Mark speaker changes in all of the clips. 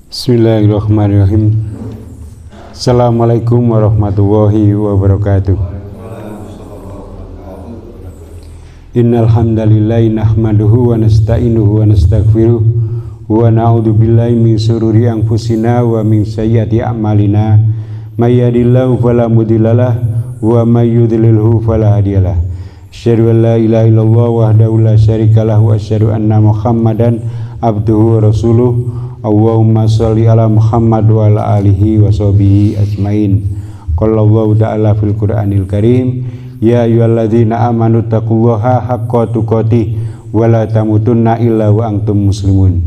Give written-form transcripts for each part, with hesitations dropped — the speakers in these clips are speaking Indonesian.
Speaker 1: Bismillahirrahmanirrahim. Assalamualaikum warahmatullahi wabarakatuh. Innal hamdalillahi nahmaduhu wa nasta'inuhu wa nastaghfiruh wa na'udzu billahi min shururi anfusina wa min sayyiati a'malina. May yahdihillahu fala mudhillalah wa may yudlilhu fala hadiyalah. Asyhadu an la ilaha illallah wahdahu la syarikalah wa asyhadu anna Muhammadan abduhu wa rasuluh. Allahumma sholli ala Muhammad wa ala alihi wa sahbihi ajmain. Qala Allahu ta'ala fil Qur'anil Karim, ya ayyuhalladzina amanu taqullaha haqqa tuqatih wa la tamutunna illa wa antum muslimun.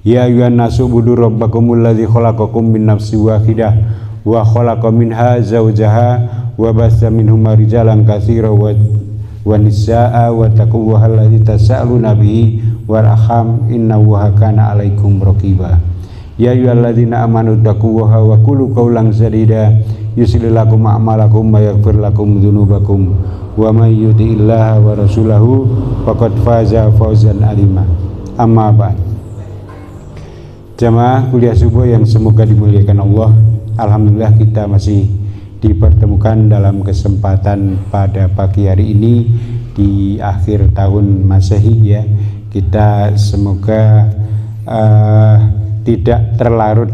Speaker 1: Ya ayyuhan nasu ubudu rabbakumul ladzi khalaqakum min nafsin wahidah wa khalaqa minha zawjaha wa bassa minhuma rijalan katsiran wa nisaa wa taqullaha alladzi tasaaluna bihi warham innallaha kana 'alaikum raqiba. Ya ayyuhalladzina amanu taqullaha wa qulu qawlan sadida yuslih lakum a'malakum wa yaghfir lakum dzunubakum wa may yuti'illaha wa rasulahu faqad faza fawzan 'azima. Amma ba'd. Jamaah kuliah subuh yang semoga dimuliakan Allah, alhamdulillah kita masih dipertemukan dalam kesempatan pada pagi hari ini di akhir tahun Masehi ya. Kita semoga tidak terlarut,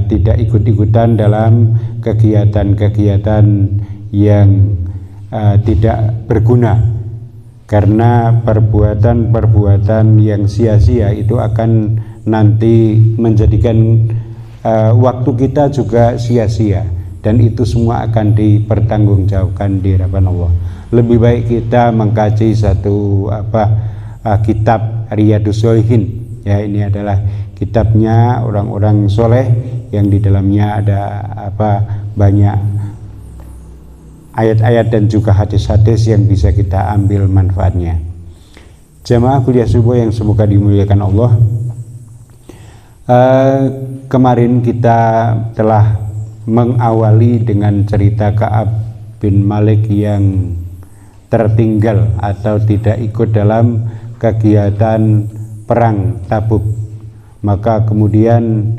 Speaker 1: tidak ikut-ikutan dalam kegiatan-kegiatan yang tidak berguna, karena perbuatan-perbuatan yang sia-sia itu akan nanti menjadikan waktu kita juga sia-sia, dan itu semua akan dipertanggungjawabkan di hadapan Allah. Lebih baik kita mengkaji satu kitab Riyadhus Shalihin ya. Ini adalah kitabnya orang-orang soleh yang di dalamnya ada banyak ayat-ayat dan juga hadis-hadis yang bisa kita ambil manfaatnya. Jamaah kuliah subuh yang semoga dimuliakan Allah, kemarin kita telah mengawali dengan cerita Ka'ab bin Malik yang tertinggal atau tidak ikut dalam kegiatan perang Tabuk. Maka kemudian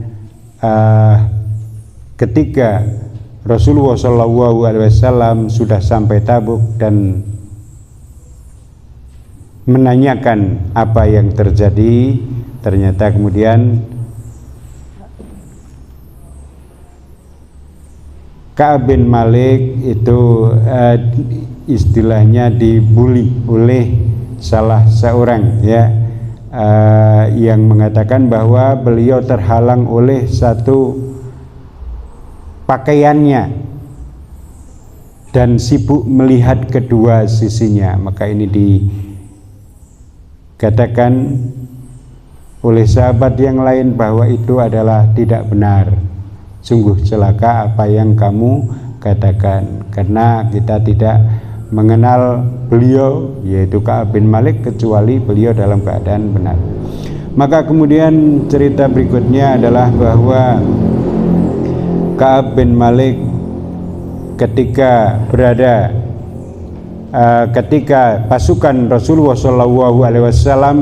Speaker 1: ketika Rasulullah SAW sudah sampai Tabuk dan menanyakan apa yang terjadi, ternyata kemudian Ka'ab bin Malik itu istilahnya dibuli oleh salah seorang ya, yang mengatakan bahwa beliau terhalang oleh satu pakaiannya dan sibuk melihat kedua sisinya. Maka ini dikatakan oleh sahabat yang lain bahwa itu adalah tidak benar. Sungguh celaka apa yang kamu katakan, karena kita tidak mengenal beliau yaitu Ka'ab bin Malik kecuali beliau dalam keadaan benar. Maka kemudian cerita berikutnya adalah bahwa Ka'ab bin Malik ketika pasukan Rasulullah SAW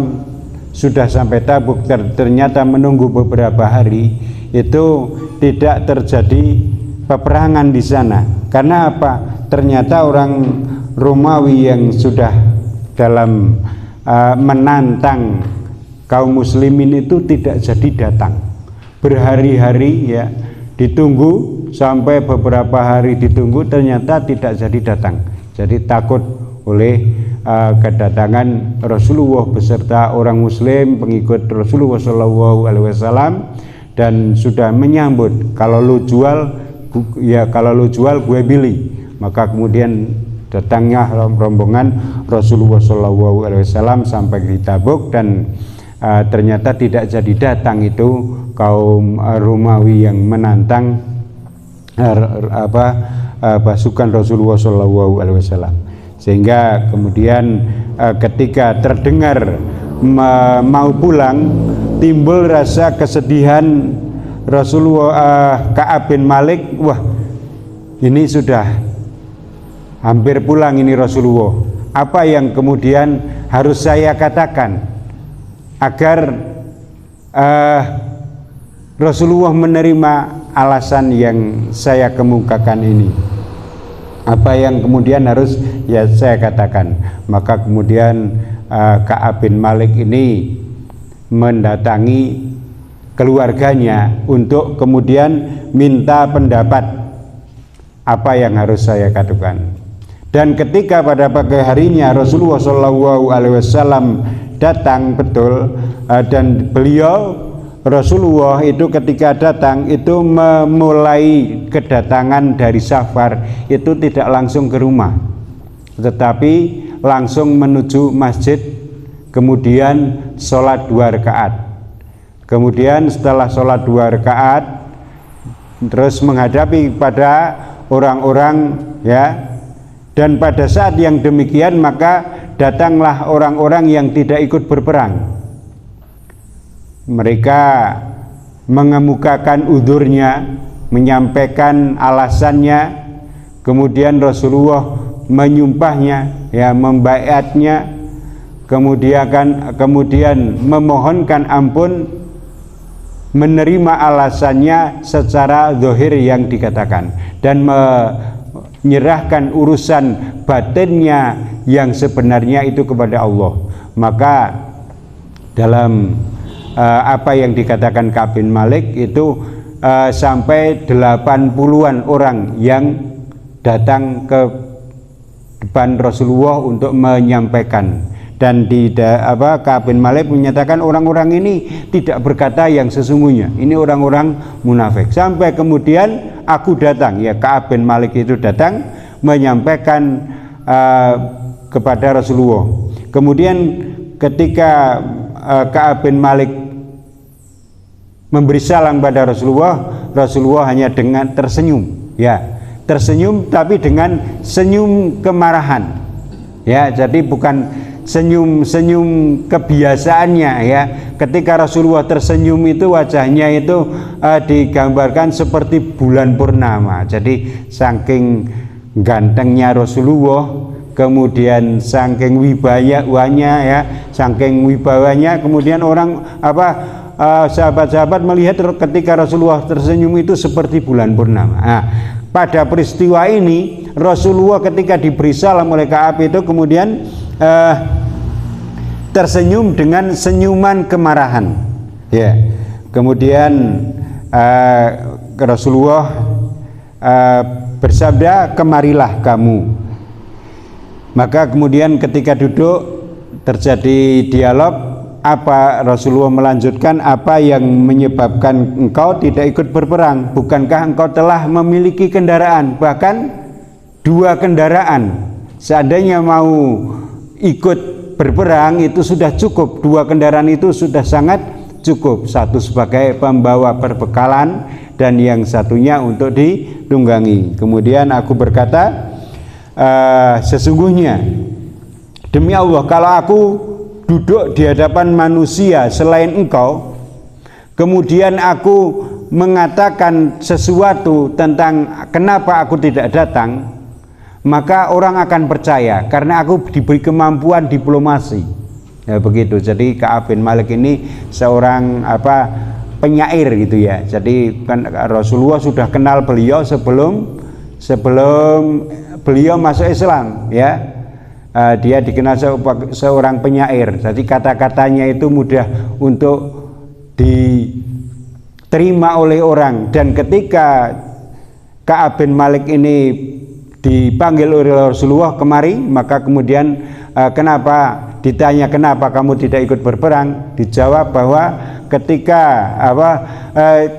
Speaker 1: sudah sampai Tabuk, ternyata menunggu beberapa hari itu tidak terjadi peperangan di sana. Karena apa? Ternyata orang Romawi yang sudah dalam menantang kaum muslimin itu tidak jadi datang. Berhari-hari ya ditunggu, sampai beberapa hari ditunggu, ternyata tidak jadi datang. Jadi takut oleh kedatangan Rasulullah beserta orang muslim pengikut Rasulullah SAW, dan sudah menyambut, kalau lu jual gue beli. Maka kemudian datangnya rombongan Rasulullah SAW sampai di Tabuk, dan ternyata tidak jadi datang itu kaum Romawi yang menantang pasukan Rasulullah SAW. Sehingga kemudian ketika terdengar mau pulang, timbul rasa kesedihan Rasulullah. Ka'ab bin Malik, wah ini sudah hampir pulang ini Rasulullah, apa yang kemudian harus saya katakan agar Rasulullah menerima alasan yang saya kemukakan ini. Apa yang kemudian harus ya saya katakan. Maka kemudian Ka'ab bin Malik ini mendatangi keluarganya untuk kemudian minta pendapat apa yang harus saya katakan. Dan ketika pada pagi harinya Rasulullah SAW datang betul, dan beliau Rasulullah itu ketika datang itu memulai kedatangan dari safar itu tidak langsung ke rumah, tetapi langsung menuju masjid, kemudian sholat 2 rakaat. Kemudian setelah sholat 2 rakaat terus menghadapi pada orang-orang, ya. Dan pada saat yang demikian maka datanglah orang-orang yang tidak ikut berperang. Mereka mengemukakan udurnya, menyampaikan alasannya, kemudian Rasulullah menyumpahnya, ya, membaiatnya, kemudian memohonkan ampun, menerima alasannya secara zahir yang dikatakan, dan menyerahkan urusan batinnya yang sebenarnya itu kepada Allah. Maka dalam apa yang dikatakan Ka'ab bin Malik itu sampai 80-an orang yang datang ke depan Rasulullah untuk menyampaikan. Dan Ka'ab bin Malik menyatakan orang-orang ini tidak berkata yang sesungguhnya, ini orang-orang munafik. Sampai kemudian aku datang, ya, Ka'ab bin Malik itu datang menyampaikan kepada Rasulullah. Kemudian ketika Ka'ab bin Malik memberi salam pada Rasulullah, Rasulullah hanya dengan tersenyum, ya, tersenyum tapi dengan senyum kemarahan, ya, jadi bukan senyum kebiasaannya, ya. Ketika Rasulullah tersenyum itu wajahnya itu digambarkan seperti bulan purnama. Jadi saking gantengnya Rasulullah, kemudian saking wibawanya, ya, saking wibawanya, kemudian orang sahabat-sahabat melihat ketika Rasulullah tersenyum itu seperti bulan purnama. Nah, pada peristiwa ini Rasulullah ketika diberi salam oleh Ka'ab itu kemudian tersenyum dengan senyuman kemarahan, ya. Kemudian Rasulullah bersabda, kemarilah kamu. Maka kemudian ketika duduk terjadi dialog, apa Rasulullah melanjutkan, apa yang menyebabkan engkau tidak ikut berperang? Bukankah engkau telah memiliki kendaraan, bahkan 2 kendaraan? Seandainya mau ikut berperang itu sudah cukup, 2 kendaraan itu sudah sangat cukup, satu sebagai pembawa perbekalan dan yang satunya untuk ditunggangi. Kemudian aku berkata, sesungguhnya demi Allah, kalau aku duduk di hadapan manusia selain engkau, kemudian aku mengatakan sesuatu tentang kenapa aku tidak datang, maka orang akan percaya karena aku diberi kemampuan diplomasi, ya, begitu. Jadi Ka'ab bin Malik ini seorang penyair gitu, ya. Jadi kan Rasulullah sudah kenal beliau sebelum beliau masuk Islam, ya. Dia dikenal seorang penyair. Jadi kata-katanya itu mudah untuk diterima oleh orang. Dan ketika Ka'ab bin Malik ini dipanggil oleh Rasulullah kemari, maka kemudian ditanya kenapa kamu tidak ikut berperang, dijawab bahwa ketika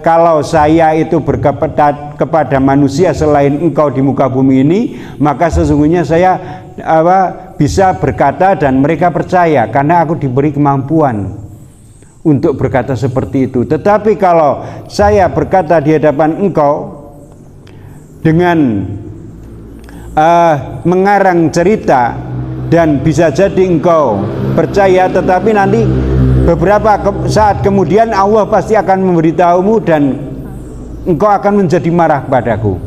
Speaker 1: kalau saya itu kepada manusia selain engkau di muka bumi ini, maka sesungguhnya saya bisa berkata dan mereka percaya karena aku diberi kemampuan untuk berkata seperti itu. Tetapi kalau saya berkata di hadapan engkau dengan mengarang cerita dan bisa jadi engkau percaya, tetapi nanti beberapa saat kemudian Allah pasti akan memberitahumu dan engkau akan menjadi marah padaku.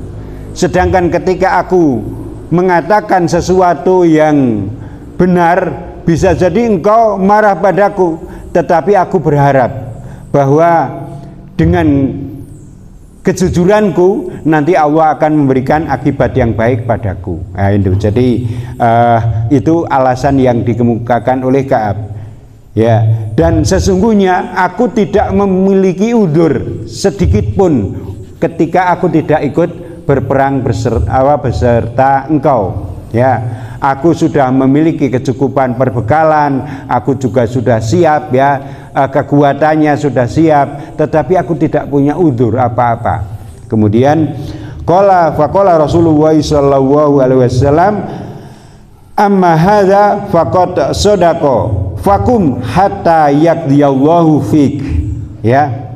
Speaker 1: Sedangkan ketika aku mengatakan sesuatu yang benar, bisa jadi engkau marah padaku, tetapi aku berharap bahwa dengan kejujuranku nanti Allah akan memberikan akibat yang baik padaku. Nah, itu. Jadi itu alasan yang dikemukakan oleh Ka'ab. Ya, dan sesungguhnya aku tidak memiliki udzur sedikit pun ketika aku tidak ikut berperang beserta engkau. Ya, aku sudah memiliki kecukupan perbekalan, aku juga sudah siap, ya, kekuatannya sudah siap, tetapi aku tidak punya udzur apa-apa. Kemudian faqala Rasulullah sallallahu alaihi wasallam, amma hadza faqad sadaqa fakum hatta yaqdiyallahu fik. Ya,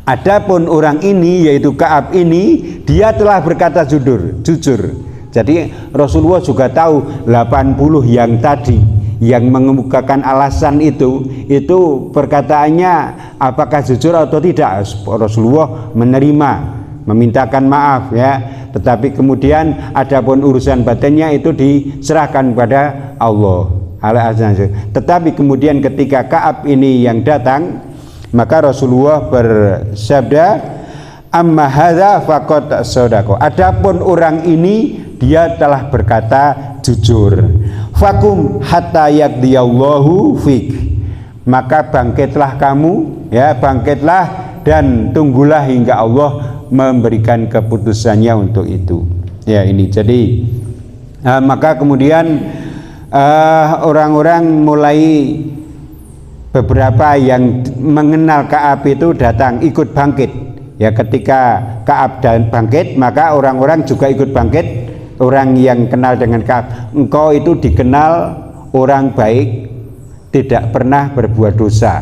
Speaker 1: adapun orang ini, yaitu Ka'ab ini, dia telah berkata jujur. Jadi Rasulullah juga tahu 80 yang tadi yang mengemukakan alasan itu perkataannya apakah jujur atau tidak. Rasulullah menerima, memintakan maaf, ya. Tetapi kemudian adapun urusan batinnya itu diserahkan kepada Allah. Tetapi kemudian ketika Ka'ab ini yang datang, maka Rasulullah bersabda, amma hadza faqad sadaqa. Adapun orang ini dia telah berkata jujur. Fakum hatta yaqdiyallahu fik. Maka bangkitlah kamu, ya, bangkitlah dan tunggulah hingga Allah memberikan keputusannya untuk itu. Ya, ini jadi maka kemudian orang-orang mulai, beberapa yang mengenal Ka'ab itu datang ikut bangkit. Ya, ketika Ka'ab dan bangkit, maka orang-orang juga ikut bangkit. Orang yang kenal dengan Ka'ab, engkau itu dikenal orang baik, tidak pernah berbuat dosa.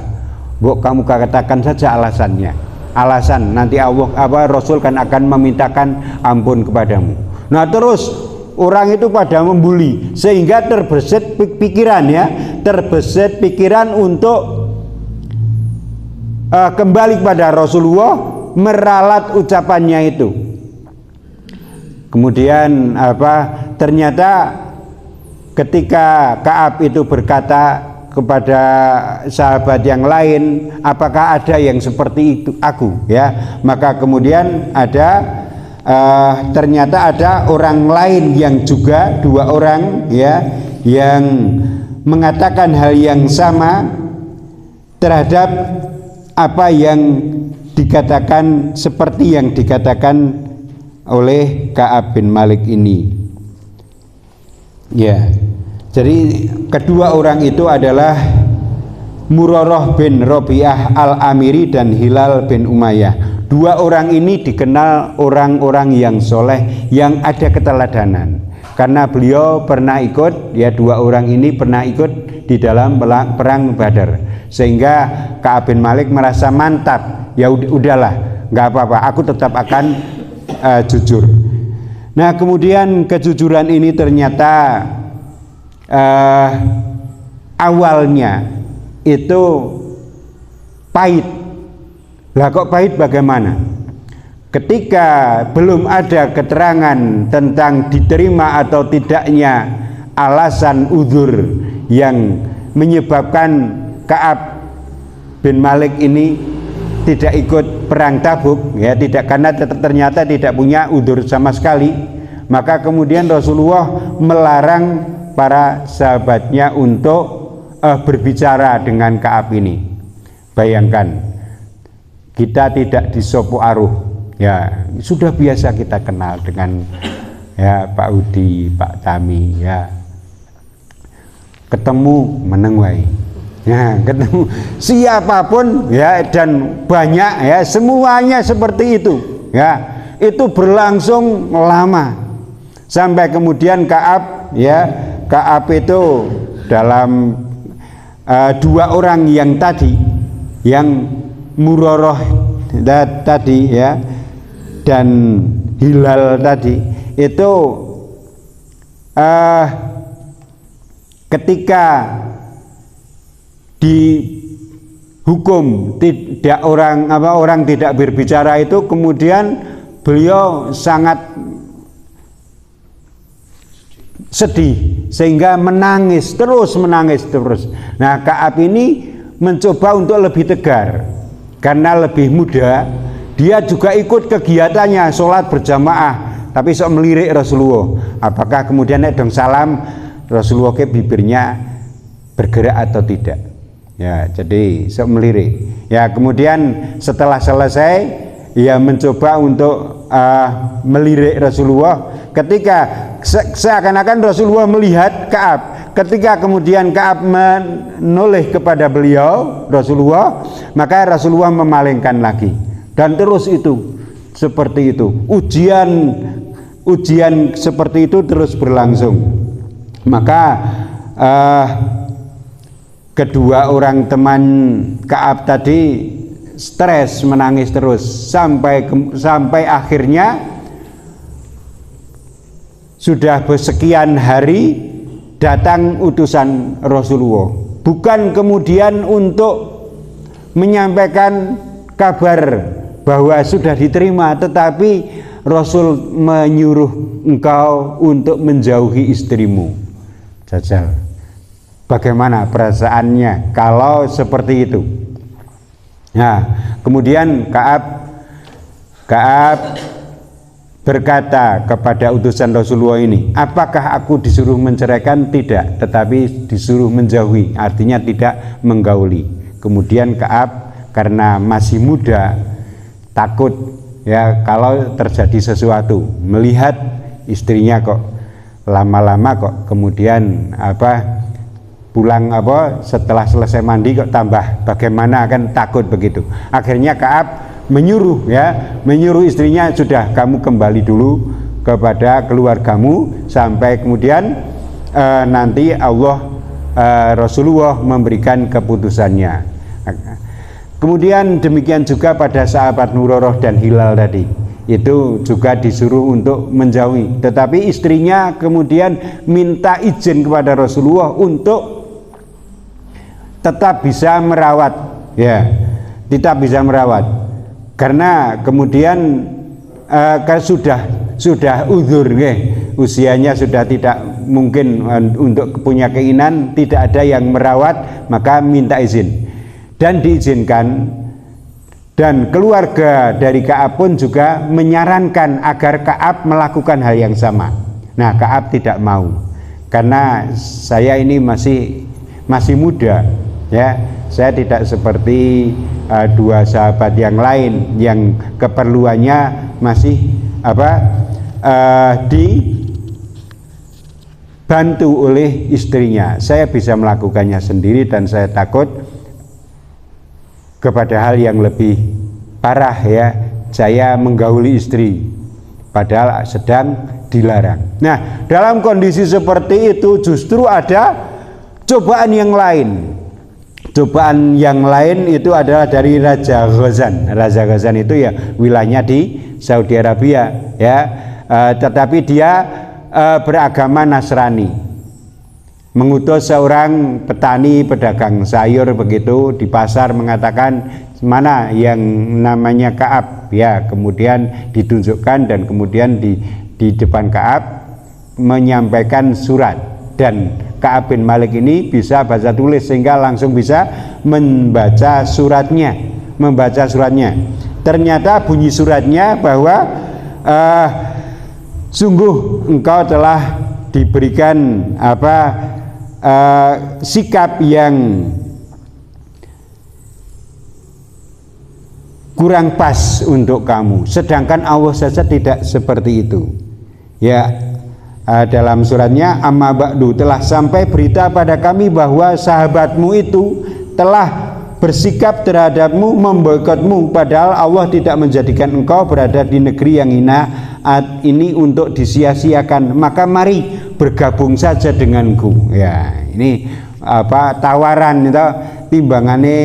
Speaker 1: Kamu katakan saja alasannya. Alasan nanti Rasul kan akan memintakan ampun kepadamu. Nah, terus orang itu pada membuli sehingga terbesit pikiran, ya, terbesit pikiran untuk kembali kepada Rasulullah, meralat ucapannya itu. Kemudian ternyata ketika Ka'ab itu berkata kepada sahabat yang lain, apakah ada yang seperti itu aku, ya, maka kemudian ternyata ada orang lain yang juga, 2 orang, ya, yang mengatakan hal yang sama terhadap apa yang dikatakan, seperti yang dikatakan oleh Ka'ab bin Malik ini. Ya, jadi kedua orang itu adalah Murarah bin Rabi'ah al-Amiri dan Hilal bin Umayyah. 2 orang ini dikenal orang-orang yang soleh, yang ada keteladanan, karena beliau pernah ikut, ya, 2 orang ini pernah ikut di dalam perang Badar, sehingga Ka'ab bin Malik merasa mantap, ya udahlah, nggak apa-apa, aku tetap akan jujur. Nah, kemudian kejujuran ini ternyata awalnya itu pahit. Lah, kok pahit bagaimana? Ketika belum ada keterangan tentang diterima atau tidaknya alasan udzur yang menyebabkan Ka'ab bin Malik ini tidak ikut perang Tabuk, ya, tidak, karena ternyata tidak punya udzur sama sekali, maka kemudian Rasulullah melarang para sahabatnya untuk berbicara dengan Ka'ab ini. Bayangkan, kita tidak disopo aruh, ya, sudah biasa kita kenal dengan, ya, Pak Udi, Pak Tami, ya, ketemu menengwai. Ya, ketemu siapapun, ya, dan banyak, ya, semuanya seperti itu, ya, itu berlangsung lama sampai kemudian Ka'ab, ya, Ka'ab itu dalam 2 orang yang tadi, yang Murarah tadi, ya, dan Hilal tadi, itu ketika dihukum tidak orang tidak berbicara itu, kemudian beliau sangat sedih sehingga menangis terus. Nah, Ka'ab ini mencoba untuk lebih tegar, karena lebih muda, dia juga ikut kegiatannya sholat berjamaah, tapi sok melirik Rasulullah. Apakah kemudian nek dong salam Rasulullah ke bibirnya bergerak atau tidak? Ya, jadi sok melirik. Ya, kemudian setelah selesai, ia mencoba untuk melirik Rasulullah. Ketika seakan-akan Rasulullah melihat Ka'ab, ketika kemudian Ka'ab menoleh kepada beliau Rasulullah, maka Rasulullah memalingkan lagi, dan terus itu seperti itu. Ujian seperti itu terus berlangsung. Maka kedua orang teman Ka'ab tadi stres, menangis terus sampai akhirnya sudah bersekian hari datang utusan Rasulullah, bukan kemudian untuk menyampaikan kabar bahwa sudah diterima, tetapi Rasul menyuruh engkau untuk menjauhi istrimu. Jajal, bagaimana perasaannya kalau seperti itu? Nah, kemudian Ka'ab berkata kepada utusan Rasulullah ini, apakah aku disuruh menceraikan? Tidak, tetapi disuruh menjauhi, artinya tidak menggauli. Kemudian Ka'ab karena masih muda, takut ya kalau terjadi sesuatu, melihat istrinya kok lama-lama kok kemudian pulang setelah selesai mandi kok tambah bagaimana, kan takut begitu. Akhirnya Ka'ab menyuruh istrinya, sudah kamu kembali dulu kepada keluargamu sampai kemudian nanti Rasulullah memberikan keputusannya. Kemudian demikian juga pada sahabat Nuroroh dan Hilal tadi, itu juga disuruh untuk menjauhi, tetapi istrinya kemudian minta izin kepada Rasulullah untuk tetap bisa merawat, ya, tetap bisa merawat. Karena kemudian sudah uzur, usianya sudah tidak mungkin untuk punya keinginan, tidak ada yang merawat, maka minta izin dan diizinkan. Dan keluarga dari Ka'ab pun juga menyarankan agar Ka'ab melakukan hal yang sama. Nah, Ka'ab tidak mau, karena saya ini masih muda, ya, saya tidak seperti dua sahabat yang lain yang keperluannya masih dibantu oleh istrinya. Saya bisa melakukannya sendiri dan saya takut kepada hal yang lebih parah, ya, saya menggauli istri padahal sedang dilarang. Nah, dalam kondisi seperti itu justru ada cobaan yang lain. Cobaan yang lain itu adalah dari Raja Ghazan. Raja Ghazan itu ya wilayahnya di Saudi Arabia, ya, tetapi dia beragama Nasrani. Mengutus seorang petani pedagang sayur begitu di pasar, mengatakan mana yang namanya Ka'ab, ya, kemudian ditunjukkan dan kemudian di depan Ka'ab menyampaikan surat, dan Ka'ab bin Malik ini bisa baca tulis sehingga langsung bisa membaca suratnya. Ternyata bunyi suratnya bahwa sungguh engkau telah diberikan sikap yang kurang pas untuk kamu, sedangkan Allah saja tidak seperti itu, ya. Dalam suratnya, amma ba'du, telah sampai berita pada kami bahwa sahabatmu itu telah bersikap terhadapmu, memboikotmu, padahal Allah tidak menjadikan engkau berada di negeri yang hina ini untuk disia-siakan, maka mari bergabung saja denganku. Ya, ini tawaran itu, timbangane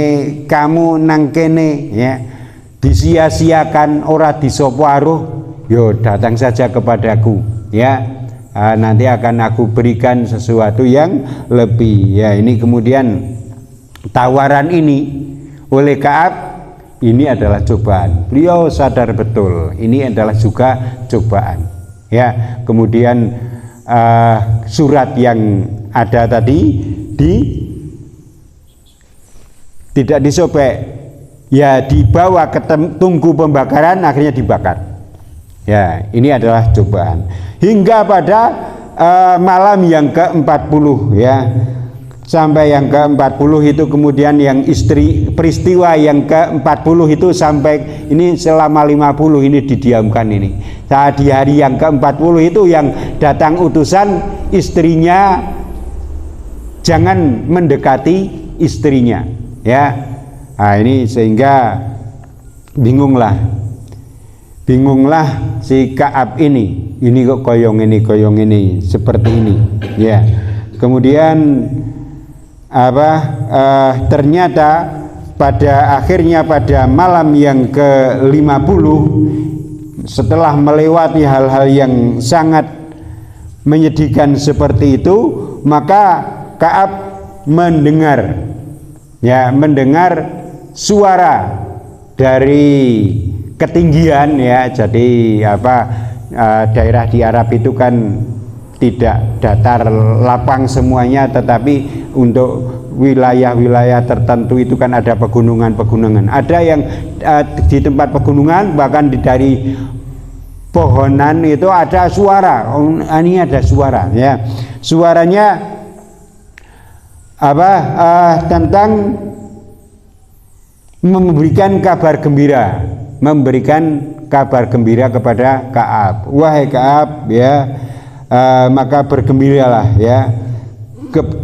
Speaker 1: kamu nang kene, ya, disia-siakan, ora disoparuh, yo datang saja kepadaku, ya. Nanti akan aku berikan sesuatu yang lebih, ya. Ini kemudian tawaran ini oleh Ka'ab, ini adalah cobaan. Beliau sadar betul ini adalah juga cobaan, ya. Kemudian surat yang ada tadi tidak disobek, ya dibawa ke tungku pembakaran, akhirnya dibakar. Ya, ini adalah cobaan. Hingga pada malam yang ke-40 ya. Sampai yang ke-40 itu kemudian yang peristiwa yang ke-40 itu sampai ini selama 50 ini didiamkan ini. Saat di hari yang ke-40 itu yang datang utusan istrinya jangan mendekati istrinya ya. Nah, ini sehingga bingunglah si Ka'ab ini kok koyong ini seperti ini ya. Kemudian ternyata pada akhirnya pada malam yang ke-50 setelah melewati hal-hal yang sangat menyedihkan seperti itu, maka Ka'ab mendengar suara dari ketinggian ya. Jadi daerah di Arab itu kan tidak datar lapang semuanya, tetapi untuk wilayah-wilayah tertentu itu kan ada pegunungan. Ada yang di tempat pegunungan bahkan dari pohonan itu ada suara. Ini ada suara ya. Suaranya tentang memberikan kabar gembira kepada Ka'ab. Wahai Ka'ab ya, maka bergembiralah ya,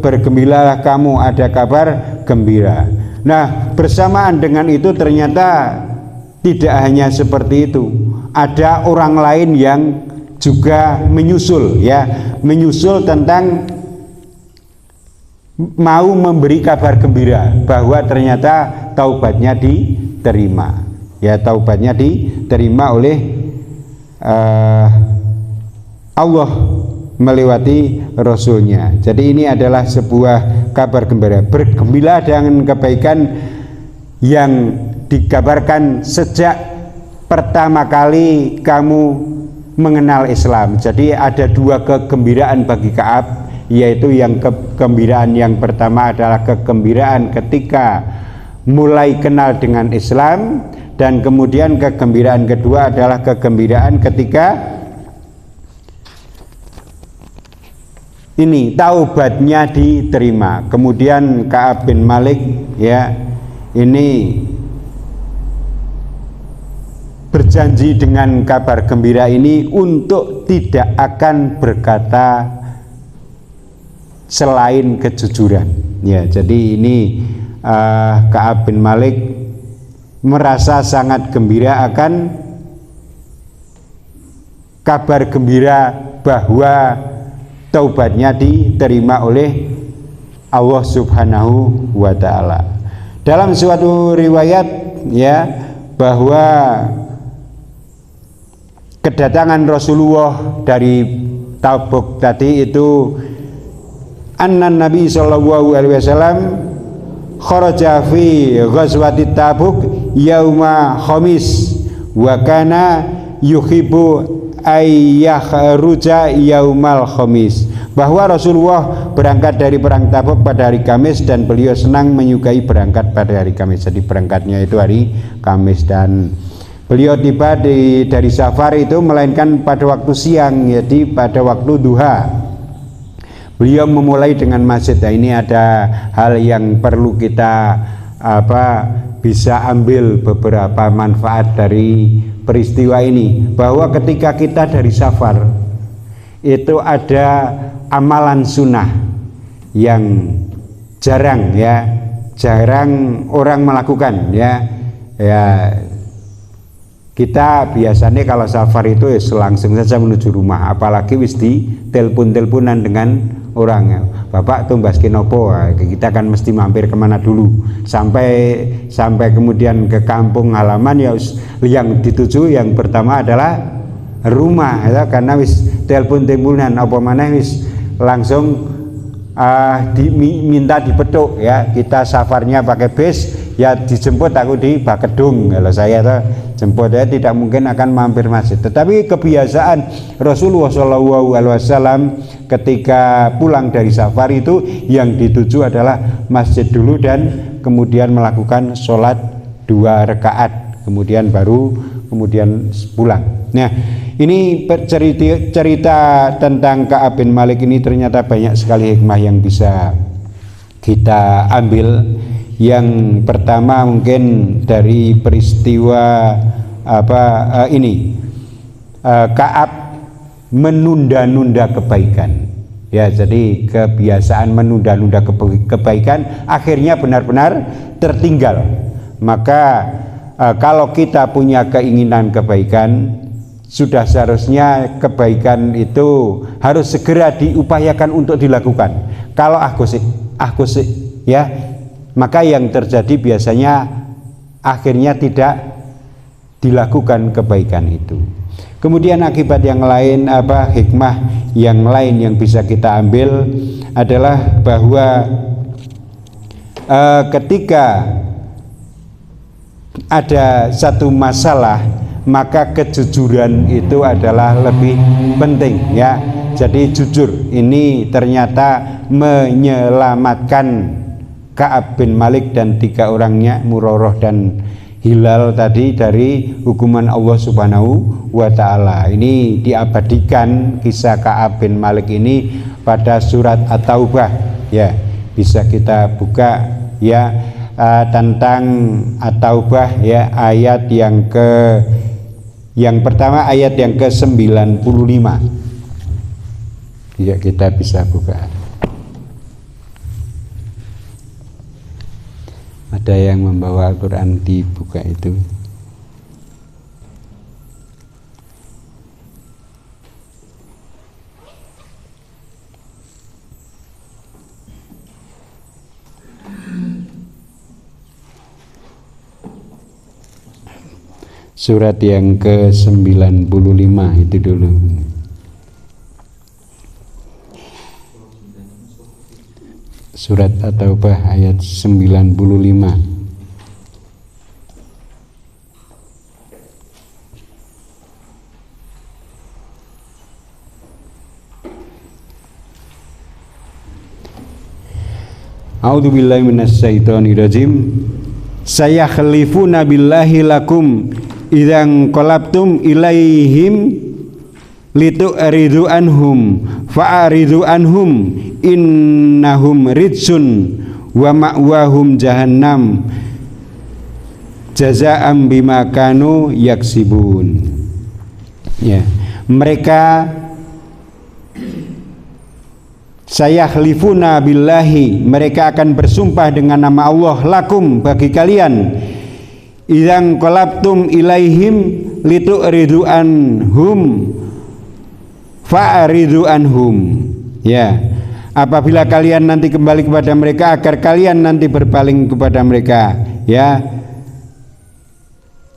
Speaker 1: bergembiralah kamu, ada kabar gembira. Nah, bersamaan dengan itu ternyata tidak hanya seperti itu, ada orang lain yang juga menyusul tentang mau memberi kabar gembira bahwa ternyata taubatnya diterima ya, taubatnya diterima oleh Allah melewati Rasulnya. Jadi ini adalah sebuah kabar gembira. Bergembira dengan kebaikan yang digambarkan sejak pertama kali kamu mengenal Islam. Jadi ada dua kegembiraan bagi Ka'ab, yaitu yang kegembiraan yang pertama adalah kegembiraan ketika mulai kenal dengan Islam, dan kemudian kegembiraan kedua adalah kegembiraan ketika ini taubatnya diterima. Kemudian Ka'ab bin Malik ya, ini berjanji dengan kabar gembira ini untuk tidak akan berkata selain kejujuran ya. Jadi ini Ka'ab bin Malik merasa sangat gembira akan kabar gembira bahwa taubatnya diterima oleh Allah Subhanahu wa ta'ala. Dalam suatu riwayat ya, bahwa kedatangan Rasulullah dari Tabuk tadi itu, annan Nabi sallallahu alaihi wasallam kharaja fi ghazwati Tabuk yauma khamis wa kana yuhibbu ayyakhruja yaumal khamis, bahwa Rasulullah berangkat dari perang Tabuk pada hari Kamis dan beliau senang menyukai berangkat pada hari Kamis. Jadi berangkatnya itu hari Kamis, dan beliau tiba dari safar itu melainkan pada waktu siang, jadi pada waktu duha. Beliau memulai dengan masjid. Nah, ini ada hal yang perlu kita bisa ambil beberapa manfaat dari peristiwa ini, bahwa ketika kita dari safar itu ada amalan sunnah yang jarang orang melakukan ya. Kita biasanya kalau safar itu langsung saja menuju rumah, apalagi wis di telepon-teleponan dengan orang. Bapak tumbaskin opo, kita kan mesti mampir kemana dulu sampai kemudian ke kampung halaman ya, yang dituju yang pertama adalah rumah ya, karena wis telepon-teleponan apa mana wis langsung minta dipeduk ya. Kita safarnya pakai bis ya, dijemput aku di Bakedung, kalau saya tuh jemput ya, tidak mungkin akan mampir masjid. Tetapi kebiasaan Rasulullah SAW ketika pulang dari safar itu yang dituju adalah masjid dulu dan kemudian melakukan sholat 2 rakaat, kemudian pulang. Nah, ini cerita tentang Ka'ab bin Malik ini ternyata banyak sekali hikmah yang bisa kita ambil. Yang pertama mungkin dari peristiwa Ka'ab menunda-nunda kebaikan. Ya, jadi kebiasaan menunda-nunda kebaikan akhirnya benar-benar tertinggal. Maka kalau kita punya keinginan kebaikan, sudah seharusnya kebaikan itu harus segera diupayakan untuk dilakukan. Kalau aku sih ya, maka yang terjadi biasanya akhirnya tidak dilakukan kebaikan itu. Kemudian akibat yang lain, hikmah yang lain yang bisa kita ambil adalah bahwa ketika ada satu masalah, maka kejujuran itu adalah lebih penting ya. Jadi jujur ini ternyata menyelamatkan Ka'ab bin Malik dan 3 orangnya, Murarah dan Hilal tadi, dari hukuman Allah Subhanahu wa ta'ala. Ini diabadikan kisah Ka'ab bin Malik ini pada surat At-Taubah ya. Bisa kita buka ya, tentang At-Taubah ya, ayat yang pertama, ayat yang ke-95 ya, kita bisa buka. Ada yang membawa Al-Quran, dibuka itu. Surat yang ke-95 itu dulu. Surat At-Taubah ayat 95. A'udzubillahi minasyaitonirrajim. Sayakhlifuna billahi lakum idzan qalabtum ilaihim litu'ridu anhum fa'aridu anhum innahum rijsun wa ma'wahum jahannam jazaa'an bima kanu yaksibun. Ya, mereka sayakhlifuna billahi, mereka akan bersumpah dengan nama Allah, lakum, bagi kalian, idzan qalabtum ilaihim litu'ridu anhum fa'aridu anhum. Ya, apabila kalian nanti kembali kepada mereka, agar kalian nanti berpaling kepada mereka, ya,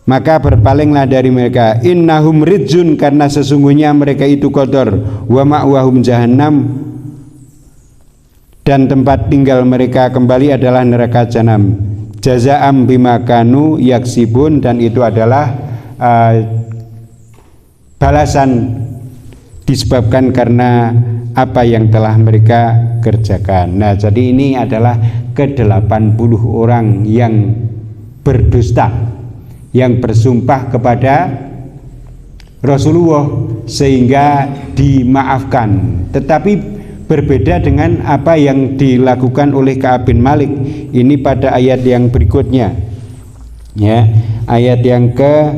Speaker 1: maka berpalinglah dari mereka. Innahum rijun, karena sesungguhnya mereka itu kotor. Wa ma'wahum jahannam, dan tempat tinggal mereka kembali adalah neraka jahanam. Jazaa'am bima kanu yaksibun, dan itu adalah balasan disebabkan karena apa yang telah mereka kerjakan. Nah, jadi ini adalah ke-80 orang yang berdusta, yang bersumpah kepada Rasulullah sehingga dimaafkan. Tetapi berbeda dengan apa yang dilakukan oleh Ka'ab bin Malik ini pada ayat yang berikutnya. Ya, ayat yang ke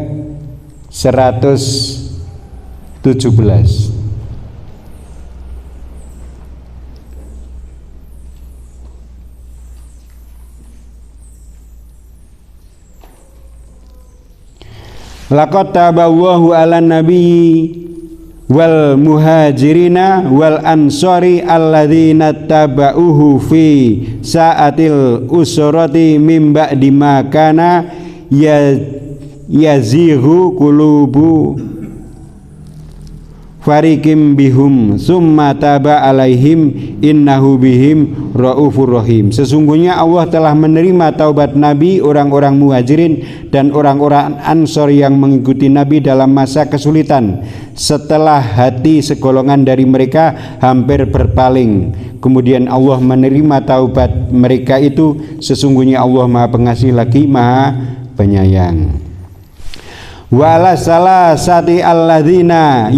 Speaker 1: 117. Laqad taballahu 'alan nabiyyi wal muhajirina wal ansari alladzina tabauhu fi sa'atil usrati mim ba'di ma kana yazighu qulubu farikim bihum summa taba alaihim innahu bihim raufur rahim. Sesungguhnya Allah telah menerima taubat Nabi, orang-orang muhajirin dan orang-orang ansor yang mengikuti Nabi dalam masa kesulitan, setelah hati segolongan dari mereka hampir berpaling. Kemudian Allah menerima taubat mereka itu. Sesungguhnya Allah Maha Pengasih lagi Maha Penyayang. Wala salasati alladzina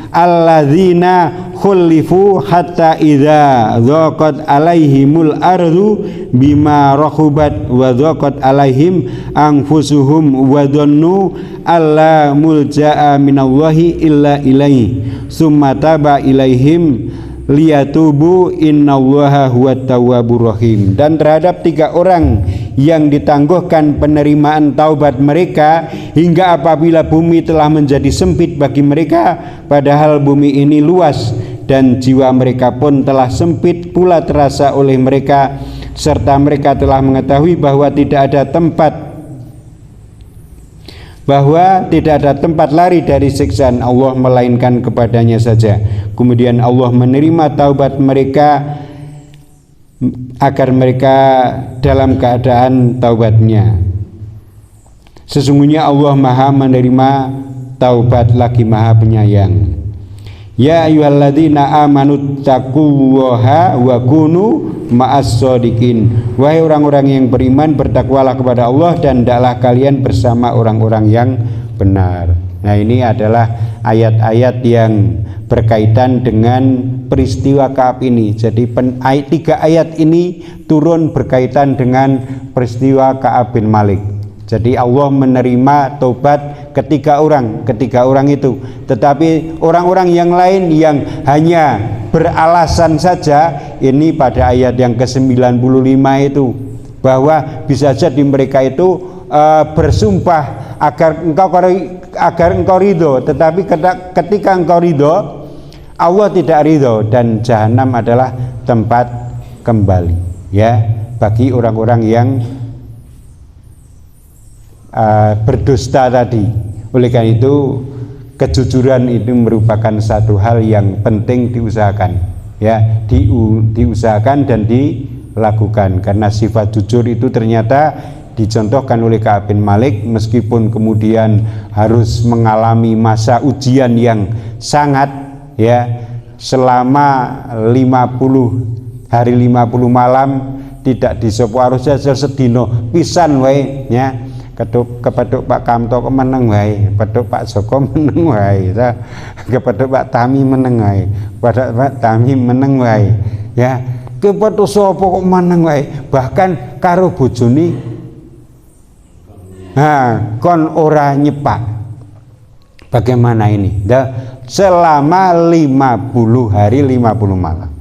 Speaker 1: alladzina khulifu hatta idza dhaqat alaihimul ardu bima rahubat wa dhaqat alaihim anfusuhum wa dhannu alla mulja'a minallahi illa ilaihi summa taba ilaihim liyatubu innallaha huwat tawwabur rahim. Dan terhadap 3 orang yang ditangguhkan penerimaan taubat mereka hingga apabila bumi telah menjadi sempit bagi mereka, padahal bumi ini luas, dan jiwa mereka pun telah sempit pula terasa oleh mereka, serta mereka telah mengetahui bahwa tidak ada tempat lari dari siksaan Allah melainkan kepadanya saja. Kemudian Allah menerima taubat mereka agar mereka dalam keadaan taubatnya. Sesungguhnya Allah Maha menerima taubat lagi Maha penyayang. Ya ayyuhalladzina amanu taqullaha wa kunu ma'as shodiqin. Wahai orang-orang yang beriman, bertakwalah kepada Allah dan hendaklah kalian bersama orang-orang yang benar. Nah, ini adalah ayat-ayat yang berkaitan dengan peristiwa Ka'ab ini. Jadi 3 ayat ini turun berkaitan dengan peristiwa Ka'ab bin Malik. Jadi Allah menerima taubat ketiga orang itu. Tetapi orang-orang yang lain yang hanya beralasan saja, ini pada ayat yang ke-95 itu, bahwa bisa jadi mereka itu bersumpah agar engkau ridho, tetapi ketika engkau ridho, Allah tidak ridho, dan jahanam adalah tempat kembali, ya, bagi orang-orang yang berdusta tadi. Oleh karena itu, kejujuran itu merupakan satu hal yang penting diusahakan, ya, diusahakan dan dilakukan, karena sifat jujur itu ternyata dicontohkan oleh Ka'ab bin Malik, meskipun kemudian harus mengalami masa ujian yang sangat, ya, selama 50 hari 50 malam tidak disopo harusnya sedino pisan wae, ya. Kepeduk Pak Kamto meneng wae, peduk Pak Joko meneng wae, kepeduk Pak Tami meneng wae, Pak Tami meneng wae, ya. Kepeduk sapa kok meneng wae, bahkan karo bojone kon ora nyepak. Bagaimana ini? Selama 50 hari 50 malam.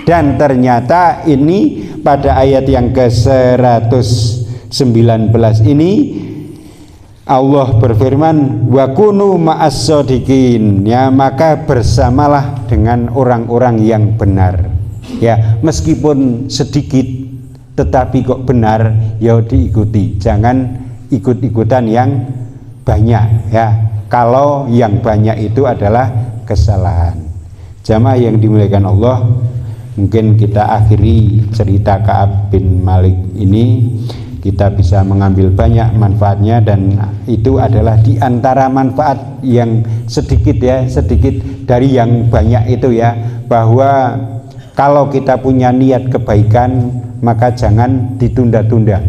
Speaker 1: Dan ternyata ini pada ayat yang ke-119 ini Allah berfirman, wa kunu ma'as shodiqin, ya, maka bersamalah dengan orang-orang yang benar, ya, meskipun sedikit tetapi kok benar, ya diikuti, jangan ikut-ikutan yang banyak, ya, kalau yang banyak itu adalah kesalahan. Jamaah yang dimuliakan Allah, mungkin kita akhiri cerita Ka'ab bin Malik ini, kita bisa mengambil banyak manfaatnya, dan itu adalah di antara manfaat yang sedikit, ya, sedikit dari yang banyak itu, ya, bahwa kalau kita punya niat kebaikan maka jangan ditunda-tunda,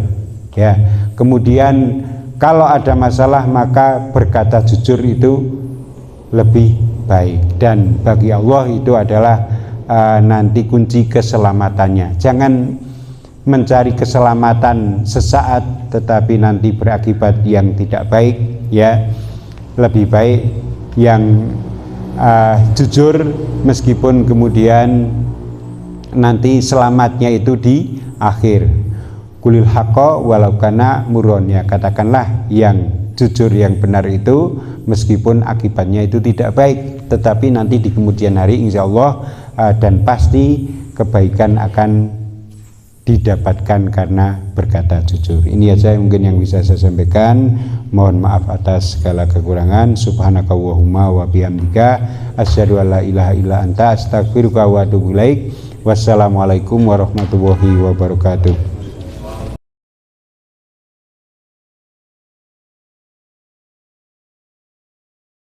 Speaker 1: ya. Kemudian kalau ada masalah maka berkata jujur itu lebih baik, dan bagi Allah itu adalah nanti kunci keselamatannya. Jangan mencari keselamatan sesaat tetapi nanti berakibat yang tidak baik, ya. Lebih baik yang jujur meskipun kemudian nanti selamatnya itu di akhir. Kulil haqqa walau kana murron, ya, katakanlah yang jujur yang benar itu meskipun akibatnya itu tidak baik, tetapi nanti di kemudian hari insya Allah dan pasti kebaikan akan didapatkan karena berkata jujur. Ini aja mungkin yang bisa saya sampaikan. Mohon maaf atas segala kekurangan. Subhanakallahumma wa bihamdika asyhadu an la ilaha illa anta astaghfiruka wa atubu ilaik. Wassalamualaikum warahmatullahi wabarakatuh.